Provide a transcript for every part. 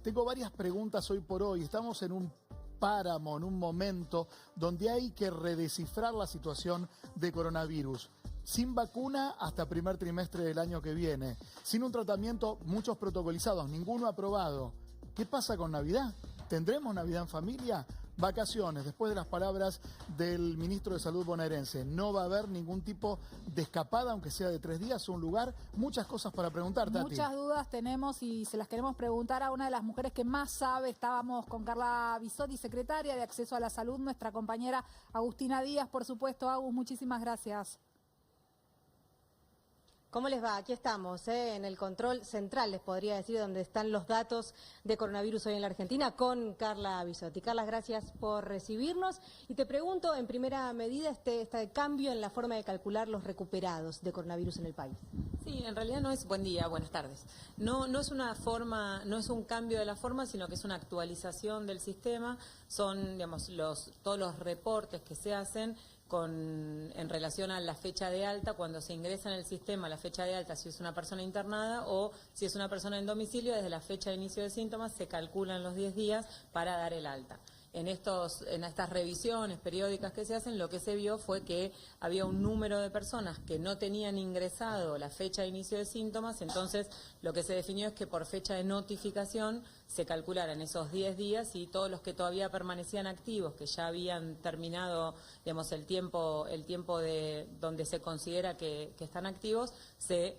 Tengo varias preguntas hoy por hoy. Estamos en un páramo, en un momento donde hay que redescifrar la situación de coronavirus. Sin vacuna hasta primer trimestre del año que viene. Sin un tratamiento, muchos protocolizados, ninguno aprobado. ¿Qué pasa con Navidad? ¿Tendremos Navidad en familia? Vacaciones, después de las palabras del ministro de Salud bonaerense. No va a haber ningún tipo de escapada, aunque sea de 3 días, un lugar. Muchas cosas para preguntar, Tati. Muchas dudas tenemos y se las queremos preguntar a una de las mujeres que más sabe. Estábamos con Carla Bisotti, secretaria de Acceso a la Salud, nuestra compañera Agustina Díaz, por supuesto. Agus, muchísimas gracias. ¿Cómo les va? Aquí estamos, en el control central, les podría decir, donde están los datos de coronavirus hoy en la Argentina, con Carla Bisotti. Carla, gracias por recibirnos. Y te pregunto, en primera medida, este cambio en la forma de calcular los recuperados de coronavirus en el país. Sí, en realidad no es, buen día, buenas tardes. No es una forma, no es un cambio de la forma, sino que es una actualización del sistema. Son, digamos, todos los reportes que se hacen en relación a la fecha de alta, cuando se ingresa en el sistema la fecha de alta, si es una persona internada o si es una persona en domicilio, desde la fecha de inicio de síntomas se calculan los 10 días para dar el alta. En estas revisiones periódicas que se hacen, lo que se vio fue que había un número de personas que no tenían ingresado la fecha de inicio de síntomas, entonces lo que se definió es que por fecha de notificación se calcularan esos 10 días y todos los que todavía permanecían activos, que ya habían terminado, digamos, el tiempo de donde se considera que están activos, se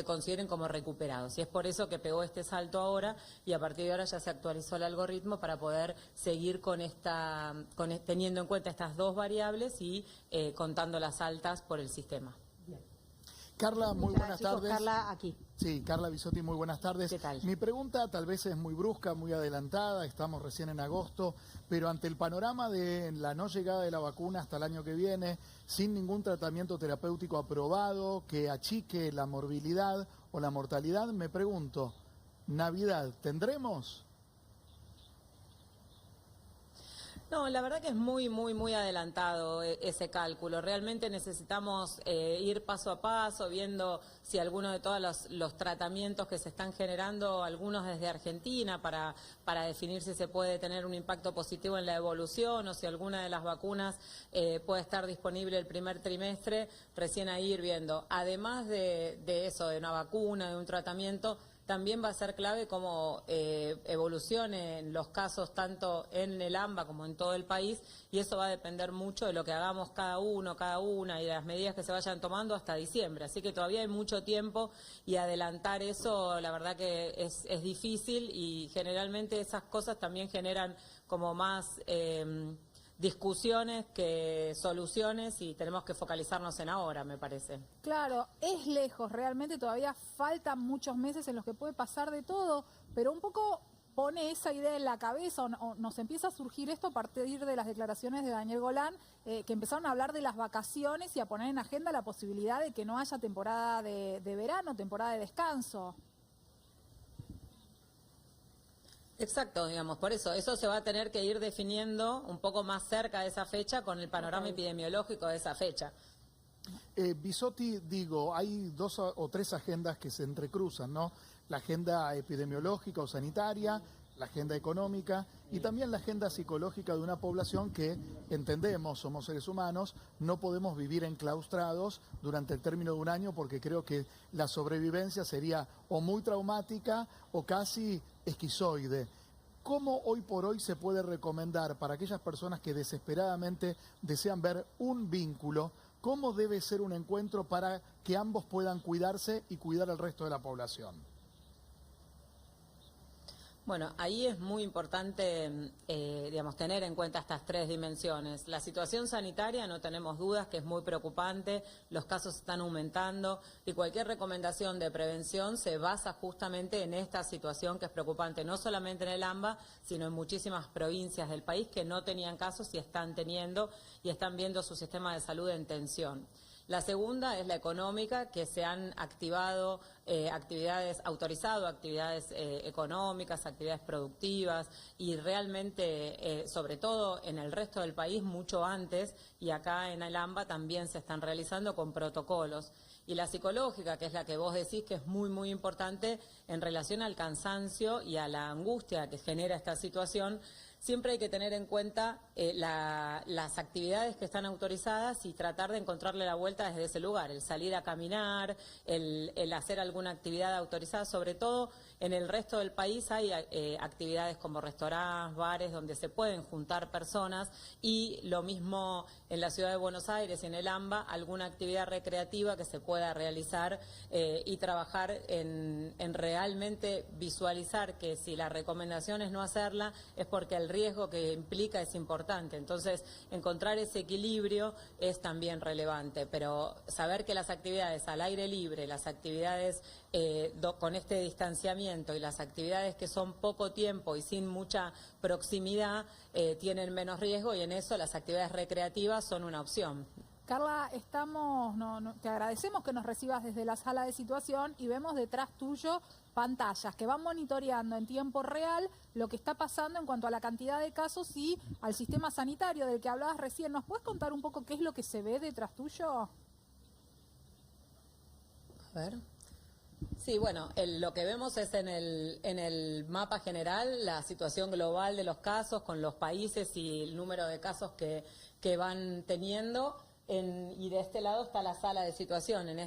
consideren como recuperados. Y es por eso que pegó este salto ahora y a partir de ahora ya se actualizó el algoritmo para poder seguir teniendo en cuenta estas dos variables y contando las altas por el sistema. Bien. Carla, muy buenas tardes. Carla, aquí. Sí, Carla Bisotti, muy buenas tardes. ¿Qué tal? Mi pregunta tal vez es muy brusca, muy adelantada, estamos recién en agosto, pero ante el panorama de la no llegada de la vacuna hasta el año que viene, sin ningún tratamiento terapéutico aprobado que achique la morbilidad o la mortalidad, me pregunto, ¿Navidad tendremos? No, la verdad que es muy adelantado ese cálculo. Realmente necesitamos ir paso a paso, viendo si alguno de todos los tratamientos que se están generando, algunos desde Argentina, para definir si se puede tener un impacto positivo en la evolución o si alguna de las vacunas puede estar disponible el primer trimestre, recién ahí ir viendo. Además de eso, de una vacuna, de un tratamiento, también va a ser clave cómo evolucionen los casos tanto en el AMBA como en todo el país, y eso va a depender mucho de lo que hagamos cada una y de las medidas que se vayan tomando hasta diciembre. Así que todavía hay mucho tiempo y adelantar eso la verdad que es difícil, y generalmente esas cosas también generan como más discusiones que soluciones, y tenemos que focalizarnos en ahora, me parece. Claro, es lejos, realmente todavía faltan muchos meses en los que puede pasar de todo, pero un poco pone esa idea en la cabeza o nos empieza a surgir esto a partir de las declaraciones de Daniel Golan, que empezaron a hablar de las vacaciones y a poner en agenda la posibilidad de que no haya temporada de verano, temporada de descanso. Exacto, digamos, por eso se va a tener que ir definiendo un poco más cerca de esa fecha con el panorama epidemiológico de esa fecha. Bisotti, digo, hay 2 o 3 agendas que se entrecruzan, ¿no? La agenda epidemiológica o sanitaria, la agenda económica y también la agenda psicológica de una población que, entendemos, somos seres humanos, no podemos vivir enclaustrados durante el término de un año, porque creo que la sobrevivencia sería o muy traumática o casi esquizoide. ¿Cómo hoy por hoy se puede recomendar para aquellas personas que desesperadamente desean ver un vínculo, cómo debe ser un encuentro para que ambos puedan cuidarse y cuidar al resto de la población? Bueno, ahí es muy importante, digamos, tener en cuenta estas 3 dimensiones. La situación sanitaria, no tenemos dudas que es muy preocupante, los casos están aumentando y cualquier recomendación de prevención se basa justamente en esta situación que es preocupante, no solamente en el AMBA, sino en muchísimas provincias del país que no tenían casos y están teniendo y están viendo su sistema de salud en tensión. La segunda es la económica, que se han activado autorizado actividades económicas, actividades productivas y realmente, sobre todo en el resto del país, mucho antes, y acá en el AMBA también se están realizando con protocolos. y la psicológica, que es la que vos decís que es muy, muy importante en relación al cansancio y a la angustia que genera esta situación. Siempre hay que tener en cuenta las actividades que están autorizadas y tratar de encontrarle la vuelta desde ese lugar, el salir a caminar, el hacer alguna actividad autorizada. Sobre todo en el resto del país hay actividades como restaurantes, bares, donde se pueden juntar personas, y lo mismo en la ciudad de Buenos Aires y en el AMBA, alguna actividad recreativa que se pueda realizar y trabajar en realmente visualizar que si la recomendación es no hacerla, es porque el riesgo que implica es importante. Entonces, encontrar ese equilibrio es también relevante, pero saber que las actividades al aire libre, las actividades con este distanciamiento y las actividades que son poco tiempo y sin mucha proximidad tienen menos riesgo, y en eso las actividades recreativas son una opción. Carla, te agradecemos que nos recibas desde la sala de situación y vemos detrás tuyo pantallas que van monitoreando en tiempo real lo que está pasando en cuanto a la cantidad de casos y al sistema sanitario del que hablabas recién. ¿Nos puedes contar un poco qué es lo que se ve detrás tuyo? A ver. Sí, bueno, lo que vemos es en el mapa general la situación global de los casos con los países y el número de casos que van teniendo. Y de este lado está la sala de situación. En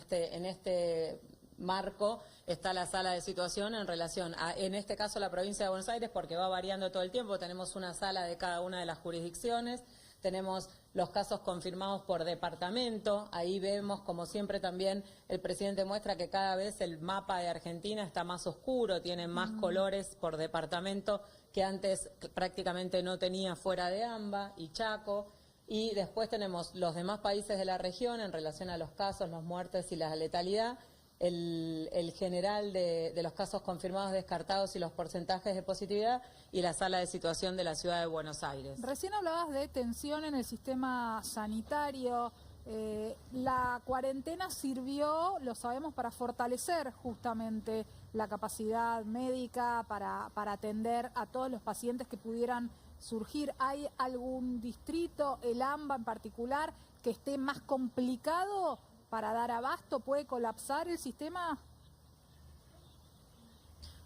este marco está la sala de situación en relación a, en este caso, la provincia de Buenos Aires, porque va variando todo el tiempo. Tenemos una sala de cada una de las jurisdicciones. Tenemos los casos confirmados por departamento. Ahí vemos, como siempre también el presidente muestra, que cada vez el mapa de Argentina está más oscuro, tiene más colores por departamento que antes prácticamente no tenía fuera de AMBA y Chaco. Y después tenemos los demás países de la región en relación a los casos, las muertes y la letalidad, el general de los casos confirmados, descartados y los porcentajes de positividad, y la sala de situación de la ciudad de Buenos Aires. Recién hablabas de tensión en el sistema sanitario. La cuarentena sirvió, lo sabemos, para fortalecer justamente la capacidad médica para atender a todos los pacientes que pudieran surgir. ¿Hay algún distrito, el AMBA en particular, que esté más complicado para dar abasto? ¿Puede colapsar el sistema?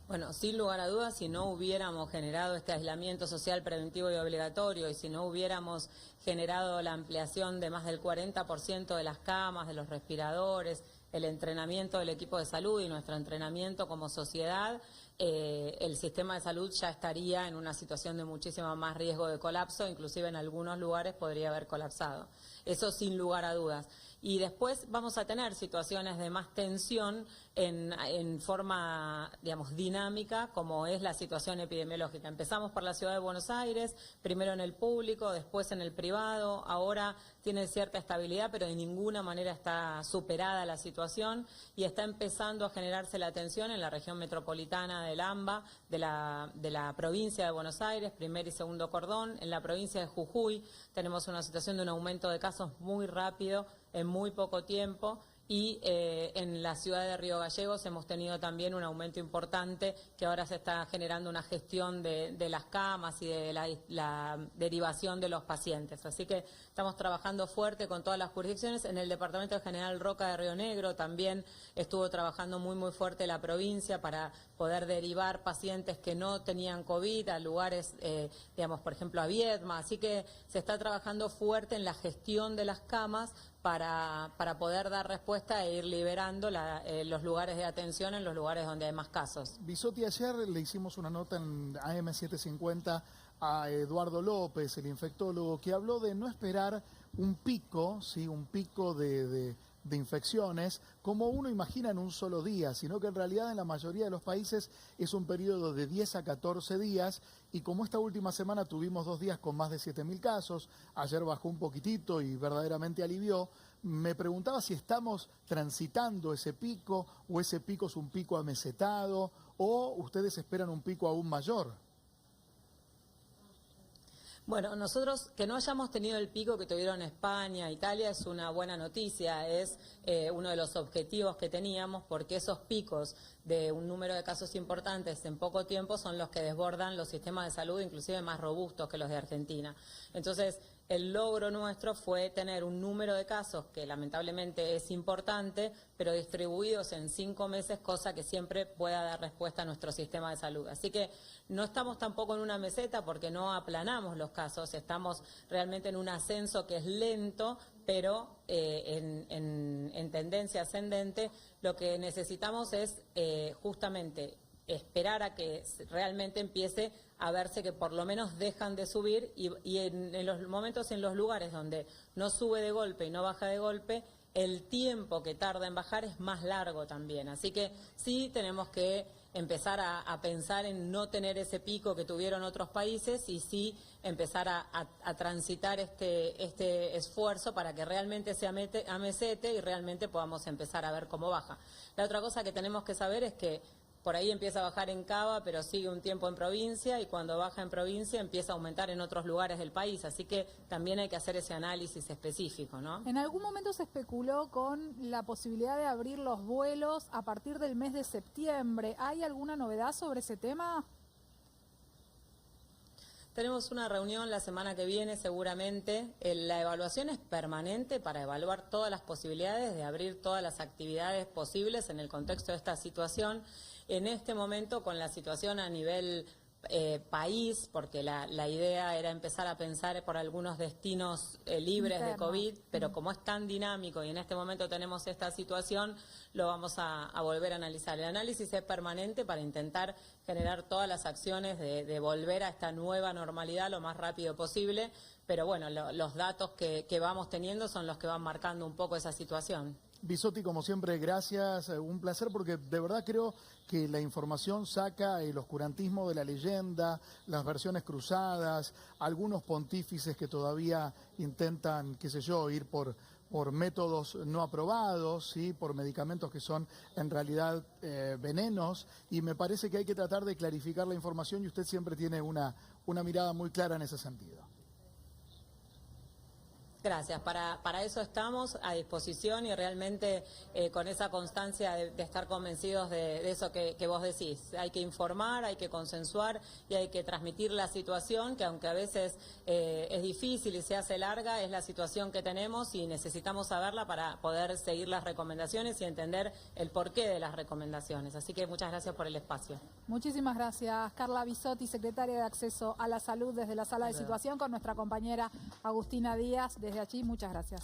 Bueno, sin lugar a dudas, si no hubiéramos generado este aislamiento social preventivo y obligatorio, y si no hubiéramos generado la ampliación de más del 40% de las camas, de los respiradores, el entrenamiento del equipo de salud y nuestro entrenamiento como sociedad, el sistema de salud ya estaría en una situación de muchísimo más riesgo de colapso, inclusive en algunos lugares podría haber colapsado. Eso sin lugar a dudas. Y después vamos a tener situaciones de más tensión en forma, digamos, dinámica, como es la situación epidemiológica. Empezamos por la ciudad de Buenos Aires, primero en el público, después en el privado. Ahora tiene cierta estabilidad, pero de ninguna manera está superada la situación, y está empezando a generarse la tensión en la región metropolitana del AMBA, de la provincia de Buenos Aires, primer y segundo cordón. En la provincia de Jujuy tenemos una situación de un aumento de casos muy rápido en muy poco tiempo, y en la ciudad de Río Gallegos hemos tenido también un aumento importante, que ahora se está generando una gestión de las camas y de la derivación de los pacientes. Así que estamos trabajando fuerte con todas las jurisdicciones. En el departamento de General Roca de Río Negro también estuvo trabajando muy, muy fuerte la provincia para poder derivar pacientes que no tenían COVID a lugares, digamos, por ejemplo, a Viedma. Así que se está trabajando fuerte en la gestión de las camas para poder dar respuesta e ir liberando los lugares de atención en los lugares donde hay más casos. Bisotti, ayer le hicimos una nota en AM750 a Eduardo López, el infectólogo, que habló de no esperar un pico, ¿sí? Un pico de infecciones, como uno imagina en un solo día, sino que en realidad en la mayoría de los países es un periodo de 10 a 14 días, y como esta última semana tuvimos 2 días con más de 7.000 casos, ayer bajó un poquitito y verdaderamente alivió, me preguntaba si estamos transitando ese pico, o ese pico es un pico amesetado, o ustedes esperan un pico aún mayor. Bueno, nosotros que no hayamos tenido el pico que tuvieron España, Italia, es una buena noticia, es uno de los objetivos que teníamos, porque esos picos de un número de casos importantes en poco tiempo son los que desbordan los sistemas de salud, inclusive más robustos que los de Argentina. Entonces, el logro nuestro fue tener un número de casos que lamentablemente es importante, pero distribuidos en 5 meses, cosa que siempre pueda dar respuesta a nuestro sistema de salud. Así que no estamos tampoco en una meseta porque no aplanamos los casos, estamos realmente en un ascenso que es lento, pero en tendencia ascendente. Lo que necesitamos es justamente esperar a que realmente empiece a verse que por lo menos dejan de subir y en los momentos, en los lugares donde no sube de golpe y no baja de golpe, el tiempo que tarda en bajar es más largo también. Así que sí tenemos que empezar a pensar en no tener ese pico que tuvieron otros países y sí empezar a transitar este esfuerzo para que realmente se amesete y realmente podamos empezar a ver cómo baja. La otra cosa que tenemos que saber es que por ahí empieza a bajar en Cava, pero sigue un tiempo en provincia, y cuando baja en provincia empieza a aumentar en otros lugares del país. Así que también hay que hacer ese análisis específico, ¿no? En algún momento se especuló con la posibilidad de abrir los vuelos a partir del mes de septiembre. ¿Hay alguna novedad sobre ese tema? Tenemos una reunión la semana que viene seguramente. La evaluación es permanente para evaluar todas las posibilidades de abrir todas las actividades posibles en el contexto de esta situación. En este momento, con la situación a nivel país, porque la idea era empezar a pensar por algunos destinos libres de COVID, pero como es tan dinámico y en este momento tenemos esta situación, lo vamos a volver a analizar. El análisis es permanente para intentar generar todas las acciones de volver a esta nueva normalidad lo más rápido posible, pero bueno, los datos que vamos teniendo son los que van marcando un poco esa situación. Bisotti, como siempre, gracias, un placer, porque de verdad creo que la información saca el oscurantismo de la leyenda, las versiones cruzadas, algunos pontífices que todavía intentan, qué sé yo, ir por métodos no aprobados, ¿sí? Por medicamentos que son en realidad venenos, y me parece que hay que tratar de clarificar la información y usted siempre tiene una mirada muy clara en ese sentido. Gracias, para eso estamos a disposición y realmente con esa constancia de estar convencidos de eso que vos decís. Hay que informar, hay que consensuar y hay que transmitir la situación, que aunque a veces es difícil y se hace larga, es la situación que tenemos y necesitamos saberla para poder seguir las recomendaciones y entender el porqué de las recomendaciones. Así que muchas gracias por el espacio. Muchísimas gracias. Carla Bisotti, secretaria de Acceso a la Salud desde la Sala de Situación, con nuestra compañera Agustina Díaz desde allí. Muchas gracias.